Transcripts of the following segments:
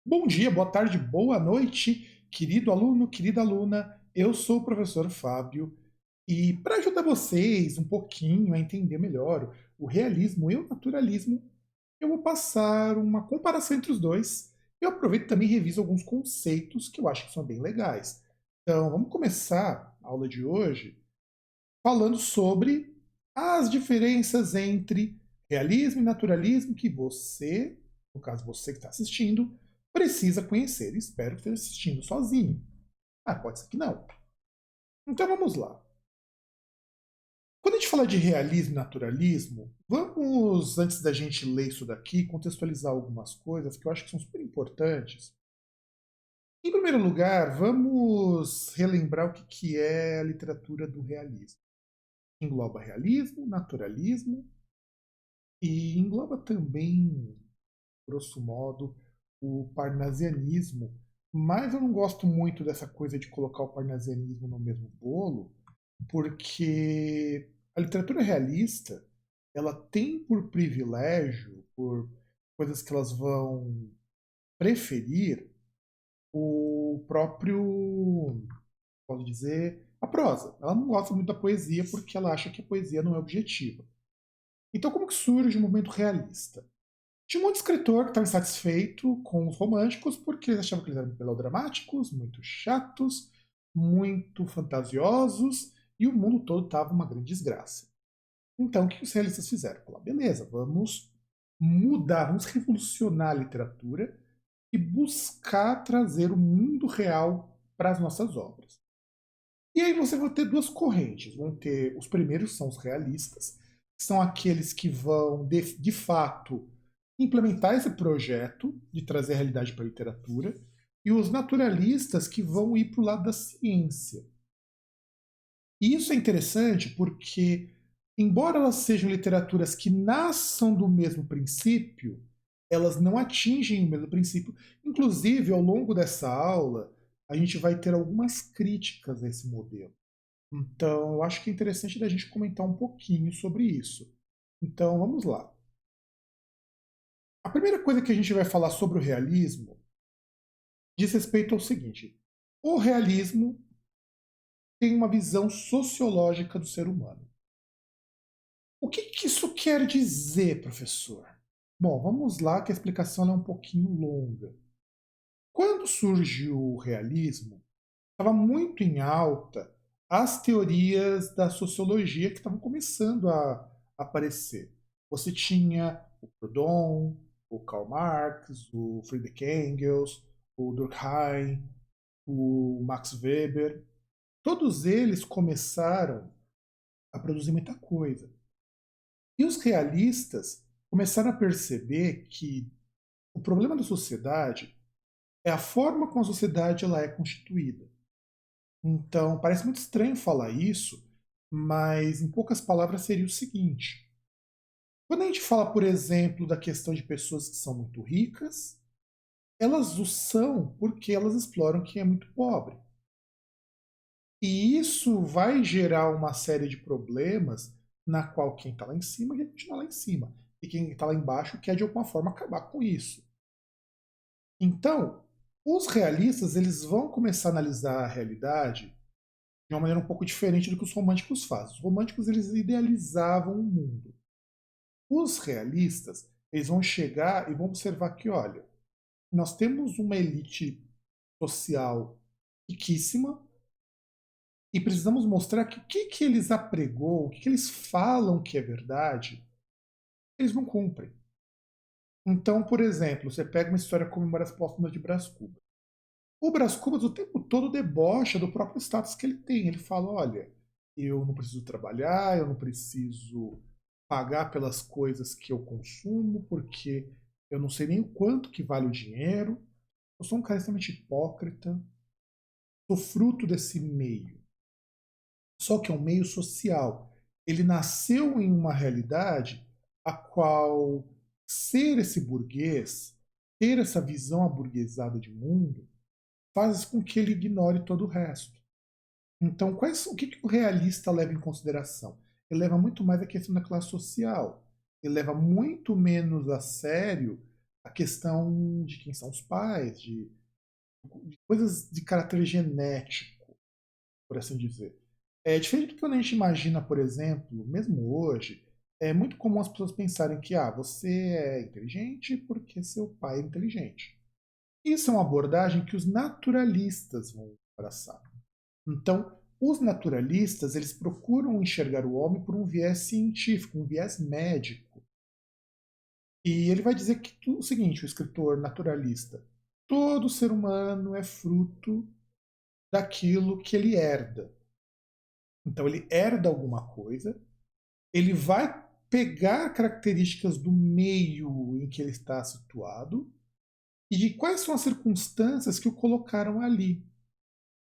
Bom dia, boa tarde, boa noite, querido aluno, querida aluna. Eu sou o professor Fábio e para ajudar vocês um pouquinho a entender melhor o realismo e o naturalismo, eu vou passar uma comparação entre os dois. Eu aproveito e também reviso alguns conceitos que eu acho que são bem legais. Então, vamos começar a aula de hoje falando sobre as diferenças entre realismo e naturalismo que você, no caso você que está assistindo, precisa conhecer. Espero que esteja assistindo sozinho. Ah, pode ser que não. Então vamos lá. Quando a gente fala de realismo e naturalismo, vamos, antes da gente ler isso daqui, contextualizar algumas coisas que eu acho que são super importantes. Em primeiro lugar, vamos relembrar o que é a literatura do realismo. Engloba realismo, naturalismo e engloba também, grosso modo, o parnasianismo. Mas eu não gosto muito dessa coisa de colocar o parnasianismo no mesmo bolo, porque a literatura realista ela tem por privilégio, por coisas que elas vão preferir, o próprio, posso dizer, a prosa. Ela não gosta muito da poesia porque ela acha que a poesia não é objetiva. Então, como que surge o movimento realista? Tinha um monte de escritor que estava insatisfeito com os românticos porque eles achavam que eles eram melodramáticos, muito chatos, muito fantasiosos e o mundo todo estava uma grande desgraça. Então, o que os realistas fizeram? Falaram, beleza, vamos mudar, vamos revolucionar a literatura e buscar trazer o mundo real para as nossas obras. E aí você vai ter duas correntes. Vão ter os primeiros, são os realistas, que são aqueles que vão, de fato, implementar esse projeto de trazer a realidade para a literatura, e os naturalistas que vão ir para o lado da ciência. E isso é interessante porque, embora elas sejam literaturas que nasçam do mesmo princípio, elas não atingem o mesmo princípio. Inclusive, ao longo dessa aula, a gente vai ter algumas críticas a esse modelo. Então, eu acho que é interessante da gente comentar um pouquinho sobre isso. Então, vamos lá. A primeira coisa que a gente vai falar sobre o realismo diz respeito ao seguinte: o realismo tem uma visão sociológica do ser humano. O que isso quer dizer, professor? Bom, vamos lá que a explicação é um pouquinho longa. Quando surge o realismo, estava muito em alta as teorias da sociologia que estavam começando a aparecer. Você tinha o Proudhon, o Karl Marx, o Friedrich Engels, o Durkheim, o Max Weber. Todos eles começaram a produzir muita coisa. E os realistas começaram a perceber que o problema da sociedade é a forma como a sociedade ela é constituída. Então, parece muito estranho falar isso, mas em poucas palavras seria o seguinte: quando a gente fala, por exemplo, da questão de pessoas que são muito ricas, elas o são porque elas exploram quem é muito pobre. E isso vai gerar uma série de problemas na qual quem está lá em cima quer continuar lá em cima. E quem está lá embaixo quer de alguma forma acabar com isso. Então, os realistas eles vão começar a analisar a realidade de uma maneira um pouco diferente do que os românticos fazem. Os românticos eles idealizavam o mundo. Os realistas eles vão chegar e vão observar que, olha, nós temos uma elite social riquíssima e precisamos mostrar que o que eles apregou, o que eles falam que é verdade, eles não cumprem. Então, por exemplo, você pega uma história como Memórias Póstumas de Brás Cubas. O Brás Cubas o tempo todo debocha do próprio status que ele tem. Ele fala, olha, eu não preciso trabalhar, eu não preciso pagar pelas coisas que eu consumo, porque eu não sei nem o quanto que vale o dinheiro. Eu sou um cara extremamente hipócrita, sou fruto desse meio. Só que é um meio social. Ele nasceu em uma realidade a qual ser esse burguês, ter essa visão aburguesada de mundo, faz com que ele ignore todo o resto. Então, o que o realista leva em consideração? Ele leva muito mais a questão da classe social. Ele leva muito menos a sério a questão de quem são os pais, de coisas de caráter genético, por assim dizer. É diferente do que quando a gente imagina, por exemplo, mesmo hoje, é muito comum as pessoas pensarem que você é inteligente porque seu pai é inteligente. Isso é uma abordagem que os naturalistas vão abraçar. Então, os naturalistas, eles procuram enxergar o homem por um viés científico, um viés médico. E ele vai dizer que o seguinte, o escritor naturalista, todo ser humano é fruto daquilo que ele herda. Então ele herda alguma coisa, ele vai pegar características do meio em que ele está situado e de quais são as circunstâncias que o colocaram ali.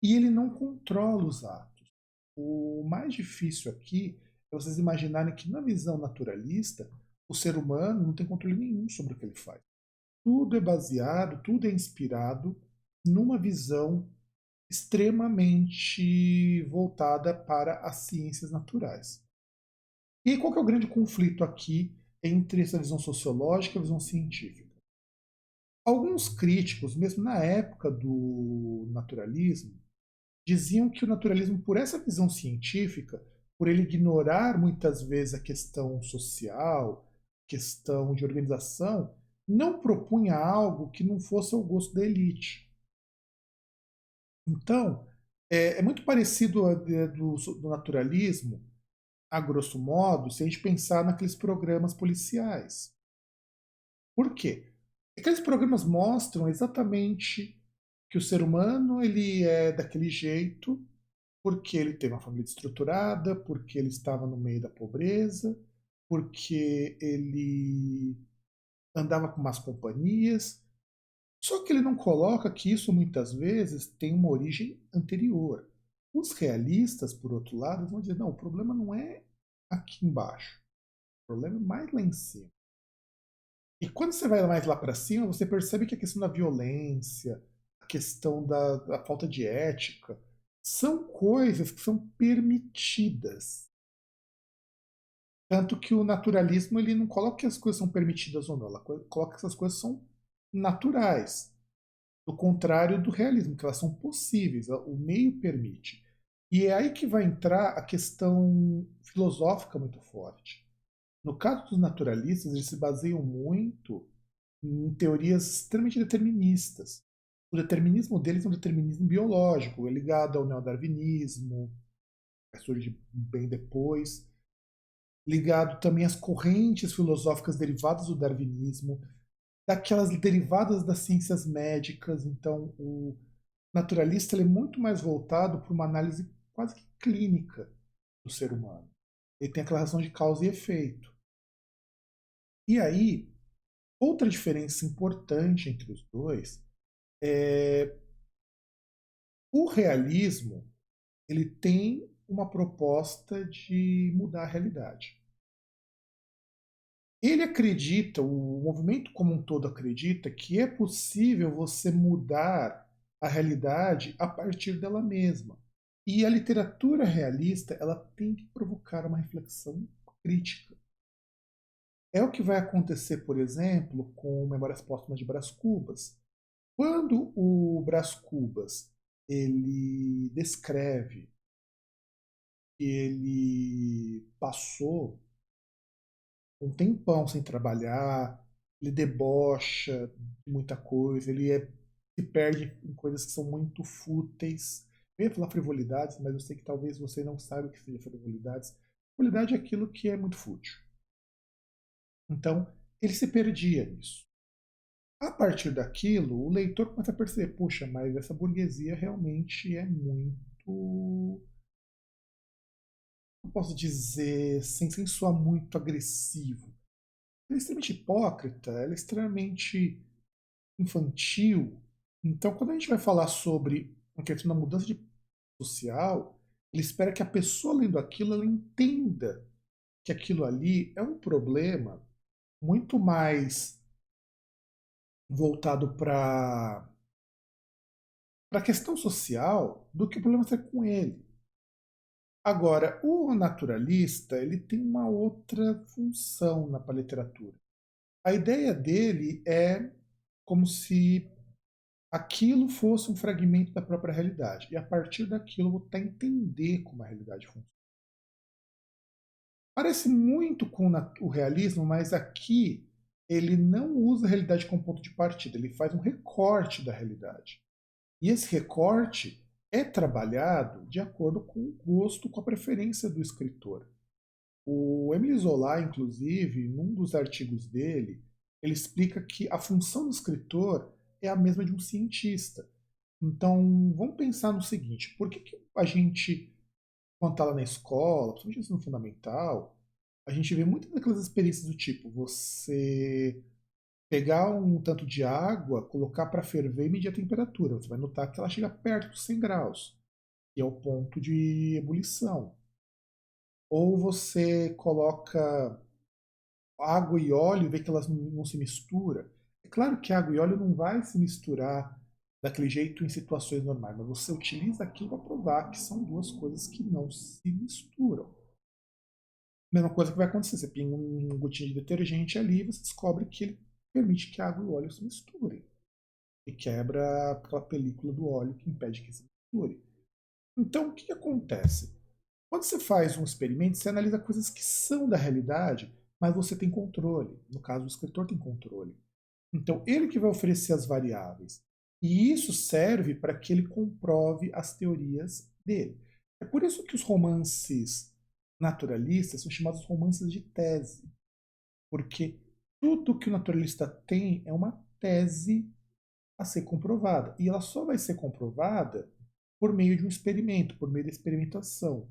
E ele não controla os atos. O mais difícil aqui é vocês imaginarem que na visão naturalista, o ser humano não tem controle nenhum sobre o que ele faz. Tudo é baseado, tudo é inspirado numa visão extremamente voltada para as ciências naturais. E qual que é o grande conflito aqui entre essa visão sociológica e a visão científica? Alguns críticos, mesmo na época do naturalismo, diziam que o naturalismo, por essa visão científica, por ele ignorar muitas vezes a questão social, questão de organização, não propunha algo que não fosse ao gosto da elite. Então, é muito parecido do naturalismo, a grosso modo, se a gente pensar naqueles programas policiais. Por quê? Aqueles programas mostram exatamente que o ser humano ele é daquele jeito porque ele teve uma família estruturada, porque ele estava no meio da pobreza, porque ele andava com más companhias. Só que ele não coloca que isso muitas vezes tem uma origem anterior. Os realistas, por outro lado, vão dizer: não, o problema não é aqui embaixo, o problema é mais lá em cima. E quando você vai mais lá para cima, você percebe que a questão da violência, a questão da falta de ética, são coisas que são permitidas. Tanto que o naturalismo ele não coloca que as coisas são permitidas ou não, ela coloca que essas coisas são naturais. Do contrário do realismo, que elas são possíveis, o meio permite. E é aí que vai entrar a questão filosófica muito forte. No caso dos naturalistas, eles se baseiam muito em teorias extremamente deterministas. O determinismo deles é um determinismo biológico, é ligado ao neodarwinismo, que surge bem depois, ligado também às correntes filosóficas derivadas do darwinismo, daquelas derivadas das ciências médicas. Então, o naturalista ele é muito mais voltado para uma análise quase que clínica do ser humano. Ele tem aquela relação de causa e efeito. E aí, outra diferença importante entre os dois é o realismo, ele tem uma proposta de mudar a realidade. Ele acredita, o movimento como um todo acredita que é possível você mudar a realidade a partir dela mesma. E a literatura realista, ela tem que provocar uma reflexão crítica. É o que vai acontecer, por exemplo, com Memórias Póstumas de Brás Cubas. Quando o Brás Cubas ele descreve que ele passou um tempão sem trabalhar, ele debocha de muita coisa, se perde em coisas que são muito fúteis. Eu ia falar frivolidades, mas eu sei que talvez você não saiba o que seja frivolidades. Frivolidade é aquilo que é muito fútil. Então, ele se perdia nisso. A partir daquilo, o leitor começa a perceber, puxa, mas essa burguesia realmente é muito, não posso dizer, sem soar muito agressivo. Ela é extremamente hipócrita, ela é extremamente infantil. Então, quando a gente vai falar sobre a questão da mudança de social, ele espera que a pessoa lendo aquilo ela entenda que aquilo ali é um problema muito mais voltado para a questão social do que o problema ser com ele. Agora, o naturalista ele tem uma outra função na literatura. A ideia dele é como se aquilo fosse um fragmento da própria realidade. E a partir daquilo eu vou tentar entender como a realidade funciona. Parece muito com o realismo, mas aqui ele não usa a realidade como ponto de partida, ele faz um recorte da realidade. E esse recorte é trabalhado de acordo com o gosto, com a preferência do escritor. O Emile Zola, inclusive, num dos artigos dele, ele explica que a função do escritor é a mesma de um cientista. Então, vamos pensar no seguinte: por que a gente, quando está lá na escola, principalmente no ensino fundamental, a gente vê muitas daquelas experiências do tipo você pegar um tanto de água, colocar para ferver e medir a temperatura. Você vai notar que ela chega perto dos 100 graus, que é o ponto de ebulição. Ou você coloca água e óleo e vê que elas não se misturam. É claro que água e óleo não vai se misturar daquele jeito em situações normais, mas você utiliza aquilo para provar que são duas coisas que não se misturam. Mesma coisa que vai acontecer, você pinga um gotinho de detergente ali e você descobre que ele permite que a água e o óleo se misturem. E quebra aquela película do óleo que impede que se misture. Então, o que acontece? Quando você faz um experimento, você analisa coisas que são da realidade, mas você tem controle. No caso, o escritor tem controle. Então, ele que vai oferecer as variáveis. E isso serve para que ele comprove as teorias dele. É por isso que os romances naturalistas são chamados romances de tese. Porque tudo que o naturalista tem é uma tese a ser comprovada. E ela só vai ser comprovada por meio de um experimento, por meio da experimentação.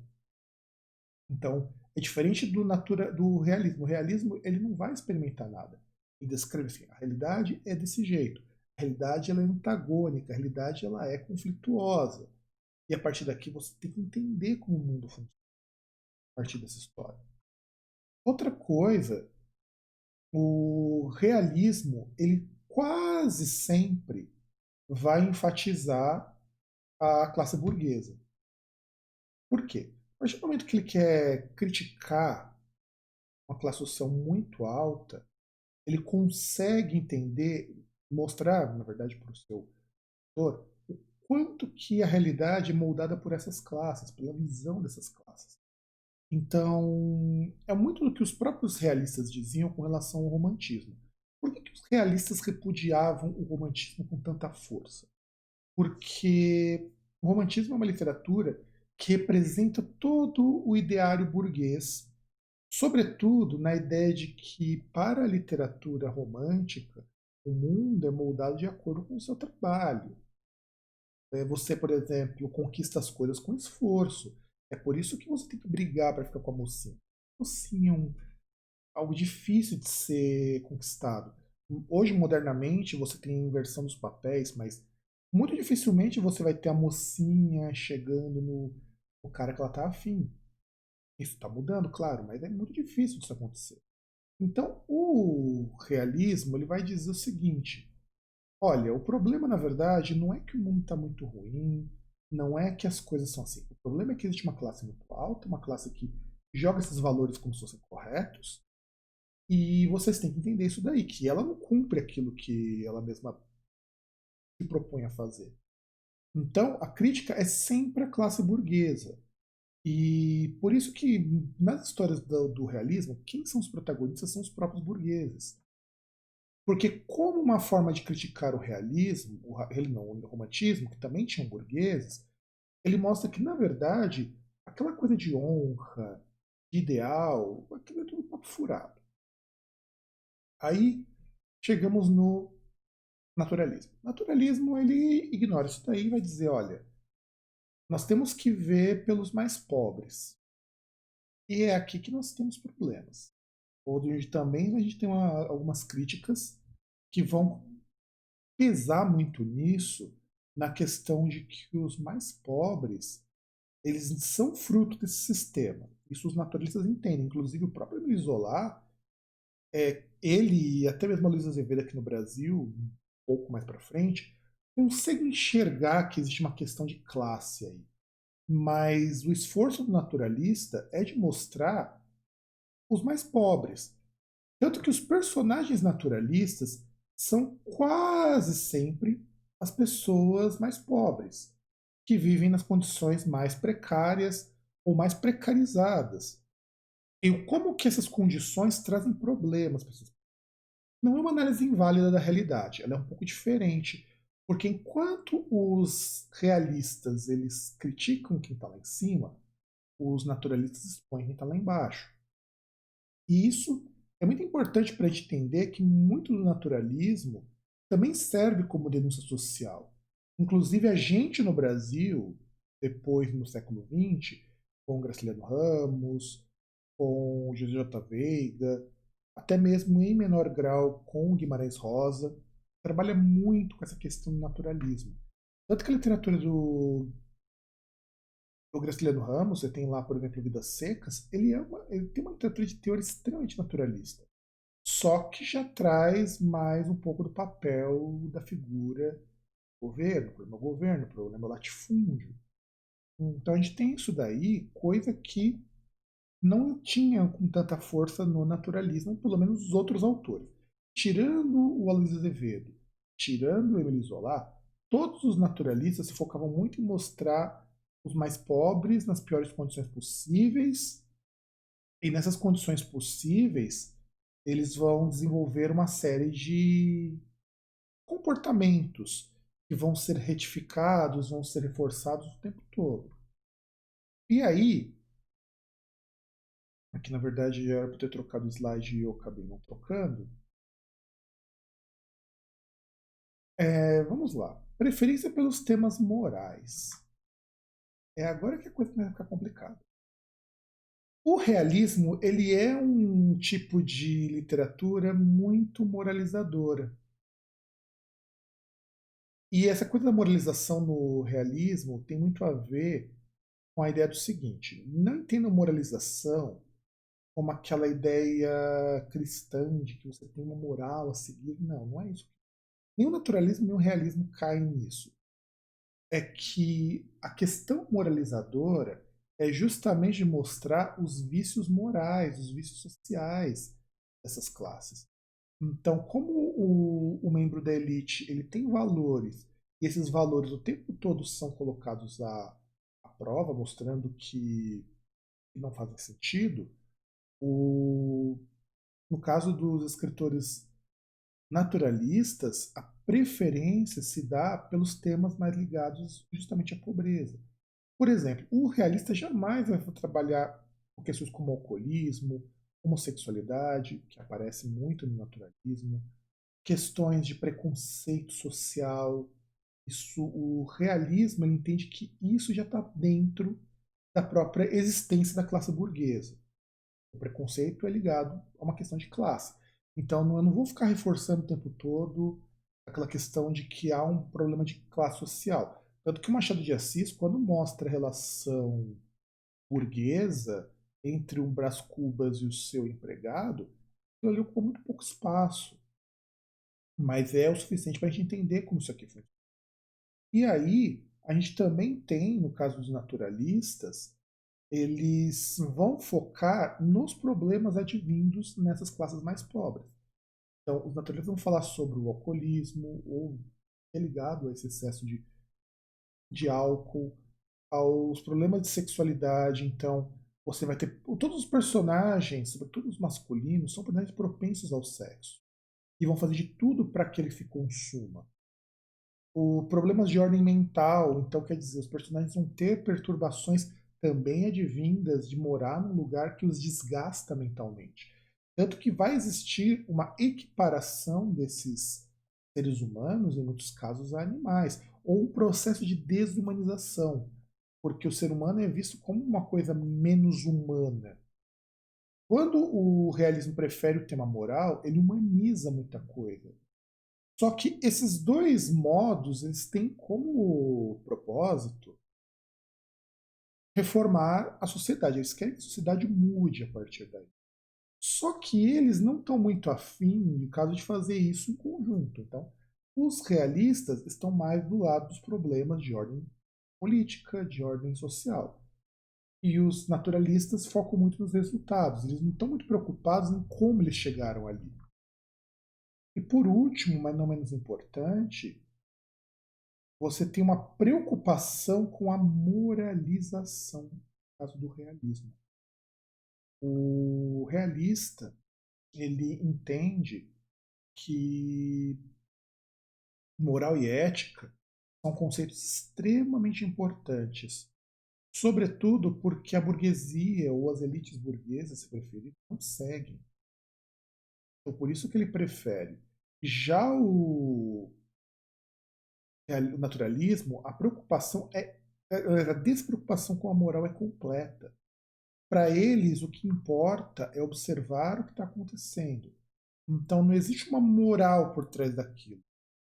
Então, é diferente do realismo. O realismo ele não vai experimentar nada. Ele descreve assim, a realidade é desse jeito. A realidade ela é antagônica, a realidade ela é conflituosa. E a partir daqui você tem que entender como o mundo funciona a partir dessa história. Outra coisa, o realismo ele quase sempre vai enfatizar a classe burguesa. Por quê? A partir do momento que ele quer criticar uma classe social muito alta, ele consegue entender, mostrar, na verdade, para o seu leitor, o quanto que a realidade é moldada por essas classes, pela visão dessas classes. Então, é muito do que os próprios realistas diziam com relação ao romantismo. Por que os realistas repudiavam o romantismo com tanta força? Porque o romantismo é uma literatura que representa todo o ideário burguês, sobretudo na ideia de que, para a literatura romântica, o mundo é moldado de acordo com o seu trabalho. Você, por exemplo, conquista as coisas com esforço. É por isso que você tem que brigar para ficar com a mocinha. A mocinha é algo difícil de ser conquistado. Hoje, modernamente, você tem a inversão dos papéis, mas muito dificilmente você vai ter a mocinha chegando no cara que ela está afim. Isso está mudando, claro, mas é muito difícil disso acontecer. Então, o realismo ele vai dizer o seguinte: olha, o problema na verdade não é que o mundo está muito ruim, não é que as coisas são assim. O problema é que existe uma classe muito alta, uma classe que joga esses valores como se fossem corretos, e vocês têm que entender isso daí, que ela não cumpre aquilo que ela mesma se propõe a fazer. Então, a crítica é sempre a classe burguesa. E por isso que nas histórias do realismo, quem são os protagonistas são os próprios burgueses. Porque como uma forma de criticar o realismo, o romantismo, que também tinham burgueses, ele mostra que, na verdade, aquela coisa de honra, de ideal, aquilo é tudo papo furado. Aí chegamos no naturalismo. O naturalismo ele ignora isso daí e vai dizer, olha, nós temos que ver pelos mais pobres. E é aqui que nós temos problemas. Onde também a gente tem algumas críticas que vão pesar muito nisso, na questão de que os mais pobres eles são fruto desse sistema. Isso os naturalistas entendem. Inclusive o próprio Emile Zola, ele e até mesmo a Luísa Azevedo aqui no Brasil, um pouco mais para frente, conseguem enxergar que existe uma questão de classe aí. Mas o esforço do naturalista é de mostrar os mais pobres. Tanto que os personagens naturalistas são quase sempre as pessoas mais pobres, que vivem nas condições mais precárias ou mais precarizadas. E como que essas condições trazem problemas para essas. Não é uma análise inválida da realidade, ela é um pouco diferente, porque enquanto os realistas eles criticam quem está lá em cima, os naturalistas expõem quem está lá embaixo. E isso é muito importante para a gente entender que muito do naturalismo também serve como denúncia social. Inclusive, a gente no Brasil, depois no século XX, com Graciliano Ramos, com J. Veiga, até mesmo em menor grau com Guimarães Rosa, trabalha muito com essa questão do naturalismo. Tanto que a literatura do Graciliano Ramos, você tem lá, por exemplo, Vidas Secas, ele tem uma literatura de teor extremamente naturalista. Só que já traz mais um pouco do papel da figura governo, problema governo, problema latifúndio. Então a gente tem isso daí, coisa que não tinha com tanta força no naturalismo, pelo menos os outros autores. Tirando o Aloysio Azevedo, tirando o Emile Zola, todos os naturalistas se focavam muito em mostrar os mais pobres nas piores condições possíveis, e nessas condições possíveis eles vão desenvolver uma série de comportamentos que vão ser retificados, vão ser reforçados o tempo todo. E aí, aqui na verdade era para ter trocado o slide e eu acabei não trocando. Vamos lá. Preferência pelos temas morais. É agora que a coisa começa a ficar complicada. O realismo ele é um tipo de literatura muito moralizadora. E essa coisa da moralização no realismo tem muito a ver com a ideia do seguinte: não entenda moralização como aquela ideia cristã de que você tem uma moral a seguir. Não, não é isso. Nem o naturalismo nem o realismo caem nisso. É que a questão moralizadora é justamente mostrar os vícios morais, os vícios sociais dessas classes. Então, como o membro da elite ele tem valores, e esses valores o tempo todo são colocados à prova, mostrando que não fazem sentido, o, no caso dos escritores naturalistas, a preferência se dá pelos temas mais ligados justamente à pobreza. Por exemplo, o realista jamais vai trabalhar com questões como alcoolismo, homossexualidade, que aparece muito no naturalismo, questões de preconceito social. Isso, o realismo ele entende que isso já está dentro da própria existência da classe burguesa. O preconceito é ligado a uma questão de classe. Então, eu não vou ficar reforçando o tempo todo aquela questão de que há um problema de classe social. Tanto que o Machado de Assis, quando mostra a relação burguesa entre um Brás Cubas e o seu empregado, ele ocupa muito pouco espaço. Mas é o suficiente para a gente entender como isso aqui funciona. E aí, a gente também tem, no caso dos naturalistas, eles vão focar nos problemas advindos nessas classes mais pobres. Então, os naturalistas vão falar sobre o alcoolismo, ou é ligado a esse excesso de álcool, aos problemas de sexualidade. Então, você vai ter. Todos os personagens, sobretudo os masculinos, são personagens propensos ao sexo. E vão fazer de tudo para que ele se consuma. O problemas de ordem mental, então quer dizer, os personagens vão ter perturbações também advindas de morar num lugar que os desgasta mentalmente. Tanto que vai existir uma equiparação desses seres humanos, em muitos casos, a animais, ou um processo de desumanização, porque o ser humano é visto como uma coisa menos humana. Quando o realismo prefere o tema moral, ele humaniza muita coisa. Só que esses dois modos eles têm como propósito reformar a sociedade. Eles querem que a sociedade mude a partir daí. Só que eles não estão muito afim, de caso, de fazer isso em conjunto. Então, os realistas estão mais do lado dos problemas de ordem política, de ordem social. E os naturalistas focam muito nos resultados, eles não estão muito preocupados em como eles chegaram ali. E por último, mas não menos importante, você tem uma preocupação com a moralização, no caso do realismo. O realista, ele entende que moral e ética são conceitos extremamente importantes, sobretudo porque a burguesia ou as elites burguesas, se preferir, não seguem. Então, por isso que ele prefere. Já o naturalismo, a preocupação a despreocupação com a moral é completa. Para eles, o que importa é observar o que está acontecendo. Então, não existe uma moral por trás daquilo.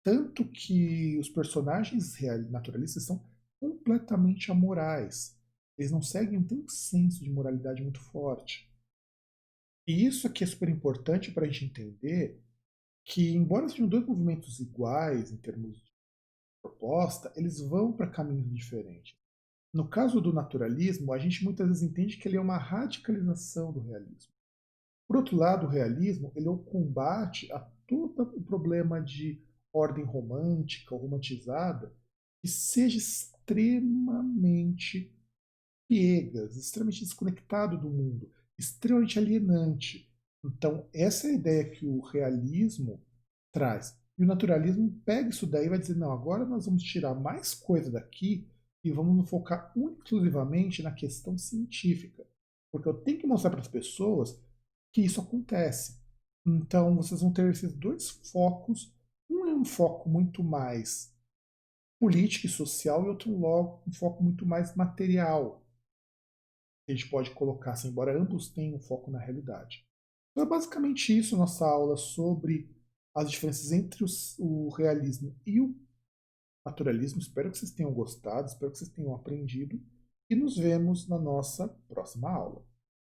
Tanto que os personagens naturalistas são completamente amorais. Eles não seguem, não têm um senso de moralidade muito forte. E isso aqui é super importante para a gente entender que, embora sejam dois movimentos iguais em termos de proposta, eles vão para caminhos diferentes. No caso do naturalismo, a gente muitas vezes entende que ele é uma radicalização do realismo. Por outro lado, o realismo ele é o combate a todo o problema de ordem romântica ou romantizada que seja extremamente piegas, extremamente desconectado do mundo, extremamente alienante. Então, essa é a ideia que o realismo traz. E o naturalismo pega isso daí e vai dizer, não, agora nós vamos tirar mais coisa daqui e vamos nos focar exclusivamente na questão científica. Porque eu tenho que mostrar para as pessoas que isso acontece. Então, vocês vão ter esses dois focos. Um é um foco muito mais político e social e outro logo um foco muito mais material. A gente pode colocar assim, embora ambos tenham um foco na realidade. Então é basicamente isso nossa aula sobre as diferenças entre o realismo e o naturalismo. Espero que vocês tenham gostado, espero que vocês tenham aprendido e nos vemos na nossa próxima aula.